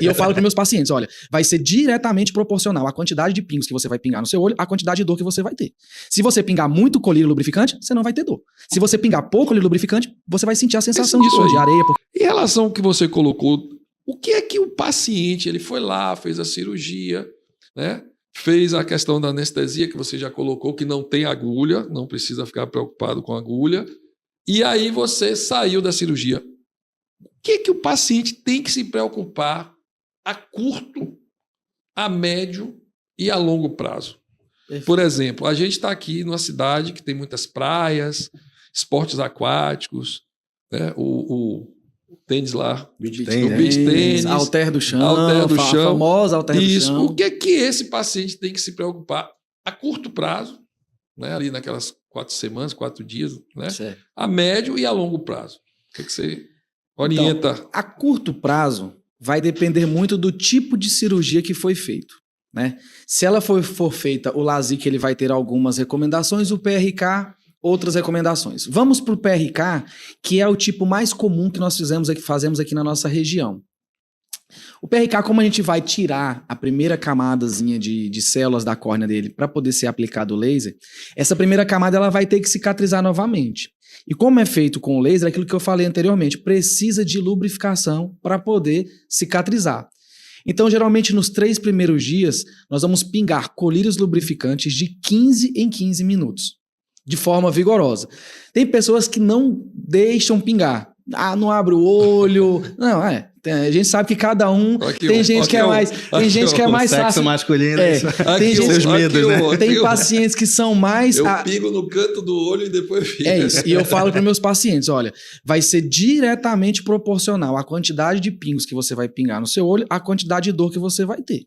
E eu falo para meus pacientes, olha, vai ser diretamente proporcional a quantidade de pingos que você vai pingar no seu olho, à quantidade de dor que você vai ter. Se você pingar muito colírio lubrificante, você não vai ter dor. Se você pingar pouco colírio lubrificante, você vai sentir a sensação de dor, de areia. Em relação ao que você colocou, o que é que o paciente, ele foi lá, fez a cirurgia, né? Fez a questão da anestesia, que você já colocou, que não tem agulha, não precisa ficar preocupado com agulha, e aí você saiu da cirurgia. O que é que o paciente tem que se preocupar a curto, a médio e a longo prazo? Por exemplo, a gente está aqui numa cidade que tem muitas praias, esportes aquáticos, né? O tênis lá, o beach tênis, halter do chão, famosa halter do chão. O que é que esse paciente tem que se preocupar a curto prazo, né? Ali naquelas 4 semanas, 4 dias, né? Certo. A médio e a longo prazo? O que é que você orienta? Então, a curto prazo vai depender muito do tipo de cirurgia que foi feito, né? Se ela for feita, o LASIK ele vai ter algumas recomendações, o PRK outras recomendações. Vamos para o PRK, que é o tipo mais comum que nós fazemos aqui na nossa região. O PRK, como a gente vai tirar a primeira camadazinha de células da córnea dele para poder ser aplicado o laser, essa primeira camada ela vai ter que cicatrizar novamente. E como é feito com o laser, é aquilo que eu falei anteriormente, precisa de lubrificação para poder cicatrizar. Então, geralmente, nos 3 primeiros dias, nós vamos pingar colírios lubrificantes de 15 em 15 minutos. De forma vigorosa. Tem pessoas que não deixam pingar. Ah, não abre o olho. Não, a gente sabe que cada um tem gente que é mais, tem gente que é mais sexo fácil. Masculino. Tem gente, seus medos, né? Tem pacientes que são mais. Eu pingo no canto do olho e depois fica. É isso. E eu falo para meus pacientes, olha, vai ser diretamente proporcional à quantidade de pingos que você vai pingar no seu olho, à quantidade de dor que você vai ter.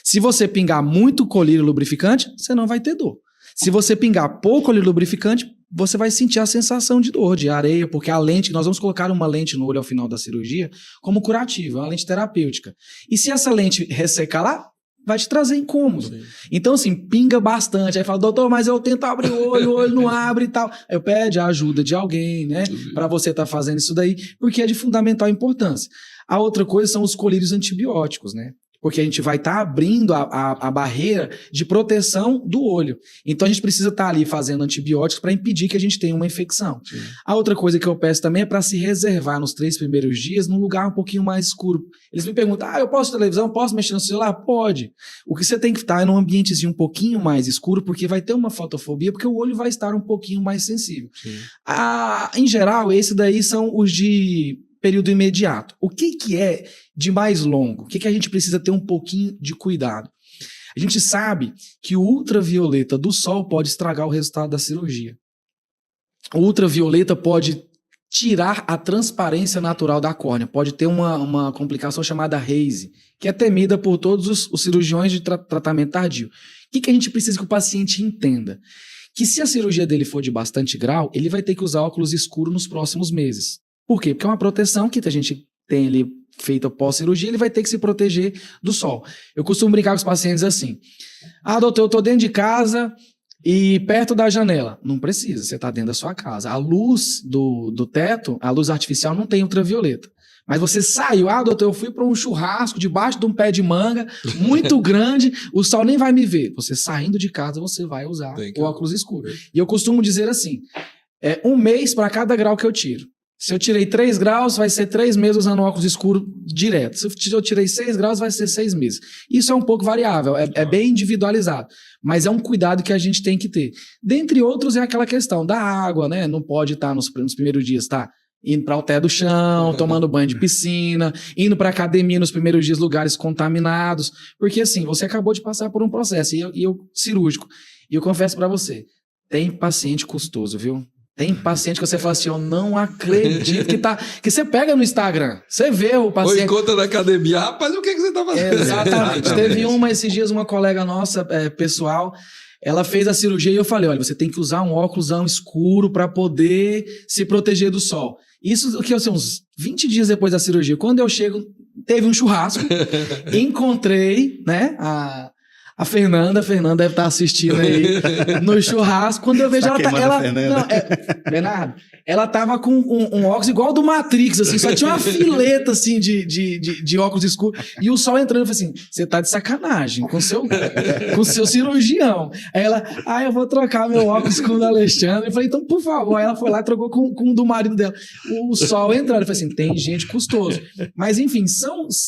Se você pingar muito colírio lubrificante, você não vai ter dor. Se você pingar pouco colírio lubrificante, você vai sentir a sensação de dor, de areia, porque a lente, nós vamos colocar uma lente no olho ao final da cirurgia como curativa, uma lente terapêutica. E se essa lente ressecar lá, vai te trazer incômodo. Sim. Então, assim, pinga bastante. Aí fala, doutor, mas eu tento abrir o olho não abre e tal. Aí eu pede a ajuda de alguém, né, para você estar fazendo isso daí, porque é de fundamental importância. A outra coisa são os colírios antibióticos, né? Porque a gente vai estar abrindo a barreira de proteção do olho. Então a gente precisa estar ali fazendo antibióticos para impedir que a gente tenha uma infecção. Sim. A outra coisa que eu peço também é para se reservar nos 3 primeiros dias num lugar um pouquinho mais escuro. Eles me perguntam, eu posso televisão, posso mexer no celular? Pode. O que você tem que estar é num ambientezinho um pouquinho mais escuro, porque vai ter uma fotofobia, porque o olho vai estar um pouquinho mais sensível. Em geral, esses daí são os de período imediato. O que é de mais longo? O que a gente precisa ter um pouquinho de cuidado? A gente sabe que o ultravioleta do sol pode estragar o resultado da cirurgia. O ultravioleta pode tirar a transparência natural da córnea. Pode ter uma complicação chamada haze, que é temida por todos os cirurgiões de tratamento tardio. O que a gente precisa que o paciente entenda? Que se a cirurgia dele for de bastante grau, ele vai ter que usar óculos escuros nos próximos meses. Por quê? Porque é uma proteção que a gente tem ali feita pós-cirurgia, ele vai ter que se proteger do sol. Eu costumo brincar com os pacientes assim, doutor, eu estou dentro de casa e perto da janela. Não precisa, você está dentro da sua casa. A luz do teto, a luz artificial não tem ultravioleta. Mas você saiu, doutor, eu fui para um churrasco debaixo de um pé de manga muito grande, o sol nem vai me ver. Você saindo de casa, você vai usar o óculos escuro. E eu costumo dizer assim, 1 mês para cada grau que eu tiro. Se eu tirei 3 graus, vai ser 3 meses usando óculos escuros direto. Se eu tirei 6 graus, vai ser 6 meses. Isso é um pouco variável, é bem individualizado. Mas é um cuidado que a gente tem que ter. Dentre outros, é aquela questão da água, né? Não pode estar nos primeiros dias, tá? Indo para o halter do chão, tomando banho de piscina, indo para academia nos primeiros dias, lugares contaminados. Porque assim, você acabou de passar por um processo cirúrgico. E eu confesso para você, tem paciente custoso, viu? Tem paciente que você fala assim, eu não acredito que você pega no Instagram, você vê o paciente... Ou encontra na academia, rapaz, o que você tá fazendo? Exatamente. Teve esses dias, uma colega nossa, pessoal, ela fez a cirurgia e eu falei, olha, você tem que usar um óculosão escuro para poder se proteger do sol. Isso que eu sei, uns 20 dias depois da cirurgia, quando eu chego, teve um churrasco, encontrei, né, A Fernanda deve estar assistindo aí no churrasco. Quando eu vejo Tá ela queimando a não, Bernardo, ela tava com um óculos igual ao do Matrix, assim, só tinha uma fileta assim de óculos escuros. E o sol entrando, eu falei assim: você tá de sacanagem com o seu cirurgião. Aí ela, eu vou trocar meu óculos com o do Alexandre. Eu falei, então, por favor. Aí ela foi lá e trocou com o do marido dela. O sol entrando. Eu falei assim: tem gente custoso. Mas, enfim,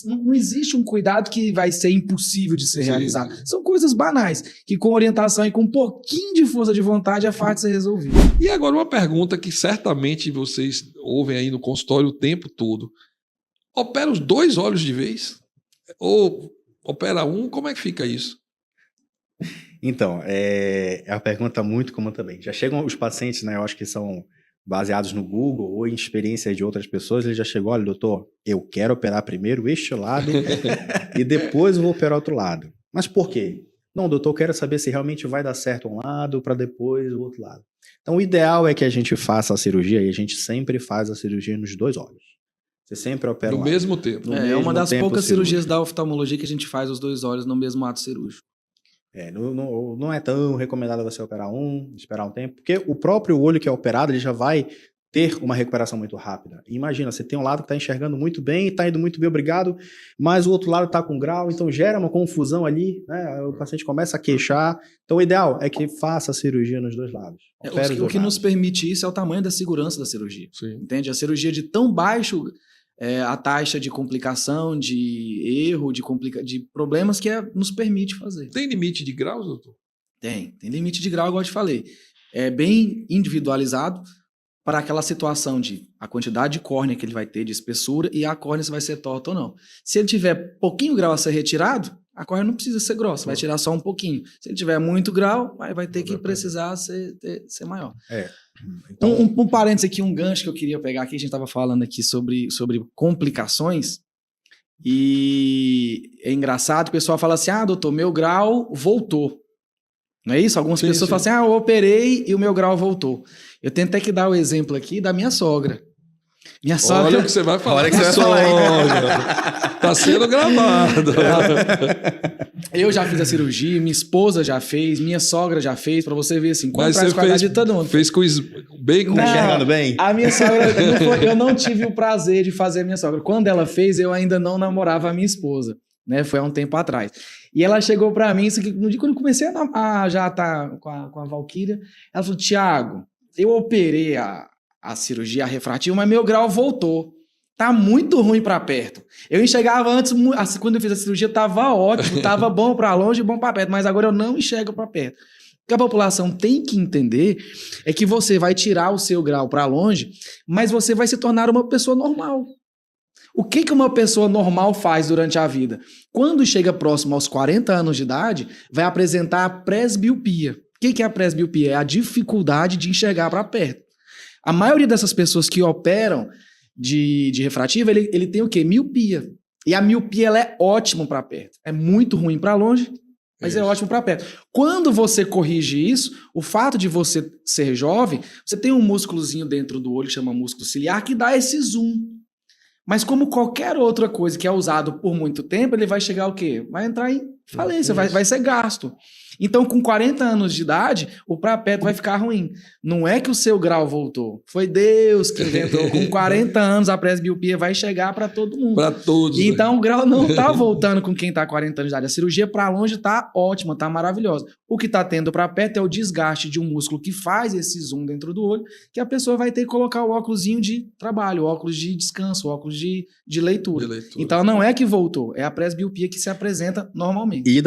não existe um cuidado que vai ser impossível de ser realizado. São coisas banais, que com orientação e com um pouquinho de força de vontade é fácil de ser resolvido. E agora uma pergunta que certamente vocês ouvem aí no consultório o tempo todo. Opera os 2 olhos de vez? Ou opera um? Como é que fica isso? Então, é uma pergunta muito comum também. Já chegam os pacientes, né? Eu acho que são baseados no Google ou em experiências de outras pessoas. Ele já chegou: olha, doutor, eu quero operar primeiro este lado e depois eu vou operar outro lado. Mas por quê? Não, doutor, eu quero saber se realmente vai dar certo um lado para depois o outro lado. Então, o ideal é que a gente faça a cirurgia, e a gente sempre faz a cirurgia nos 2 olhos. Você sempre opera no mesmo tempo. É uma das poucas cirurgias da oftalmologia que a gente faz os 2 olhos no mesmo ato cirúrgico. Não é tão recomendado você operar esperar um tempo, porque o próprio olho que é operado, ele já vai ter uma recuperação muito rápida. Imagina, você tem um lado que está enxergando muito bem, está indo muito bem, obrigado, mas o outro lado está com grau, então gera uma confusão ali, né? O paciente começa a queixar. Então o ideal é que faça a cirurgia nos 2 lados. O que nos permite isso é o tamanho da segurança da cirurgia. Sim. Entende? A cirurgia de tão baixo a taxa de complicação, de erro, de problemas que nos permite fazer. Tem limite de graus, doutor? Tem limite de grau, igual eu te falei. É bem individualizado para aquela situação de a quantidade de córnea que ele vai ter de espessura e a córnea se vai ser torta ou não. Se ele tiver pouquinho grau a ser retirado, a córnea não precisa ser grossa, vai tirar só um pouquinho. Se ele tiver muito grau, vai ter que precisar ser maior. Então, Um parênteses aqui, um gancho que eu queria pegar aqui, a gente estava falando aqui sobre complicações, e é engraçado, o pessoal fala assim: doutor, meu grau voltou. Não é isso? Algumas pessoas falam assim: eu operei e o meu grau voltou. Eu tenho até que dar o exemplo aqui da minha sogra. Minha sogra... Olha o que você vai falar. Olha o que você vai falar. Tá sendo gravado. Eu já fiz a cirurgia, minha esposa já fez, minha sogra já fez, pra você ver assim, mas você fez de todo mundo. Fez com bem? Tá enxergando bem? A minha sogra, eu não tive o prazer de fazer a minha sogra. Quando ela fez, eu ainda não namorava a minha esposa, né? Foi há um tempo atrás. E ela chegou pra mim, no dia quando eu comecei a já estar com a Valquíria, ela falou: Thiago, eu operei a cirurgia refrativa, mas meu grau voltou. Tá muito ruim para perto. Eu enxergava antes, quando eu fiz a cirurgia, tava ótimo, tava bom para longe e bom para perto, mas agora eu não enxergo para perto. O que a população tem que entender é que você vai tirar o seu grau para longe, mas você vai se tornar uma pessoa normal. O que uma pessoa normal faz durante a vida? Quando chega próximo aos 40 anos de idade, vai apresentar a presbiopia. O que é a presbiopia? É a dificuldade de enxergar para perto. A maioria dessas pessoas que operam de refrativa, ele tem o quê? Miopia. E a miopia ela é ótima para perto. É muito ruim para longe, mas é ótimo para perto. Quando você corrige isso, o fato de você ser jovem, você tem um músculozinho dentro do olho, que chama músculo ciliar, que dá esse zoom. Mas como qualquer outra coisa que é usado por muito tempo, ele vai chegar o quê? Vai entrar em falência, vai ser gasto. Então, com 40 anos de idade, o para perto vai ficar ruim. Não é que o seu grau voltou. Foi Deus que inventou. Com 40 anos, a presbiopia vai chegar para todo mundo. Para todos. Então, o grau não está voltando com quem está 40 anos de idade. A cirurgia para longe está ótima, está maravilhosa. O que está tendo para perto é o desgaste de um músculo que faz esse zoom dentro do olho, que a pessoa vai ter que colocar o óculosinho de trabalho, o óculos de descanso, o óculos de leitura. Então, não é que voltou, é a presbiopia que se apresenta normalmente. E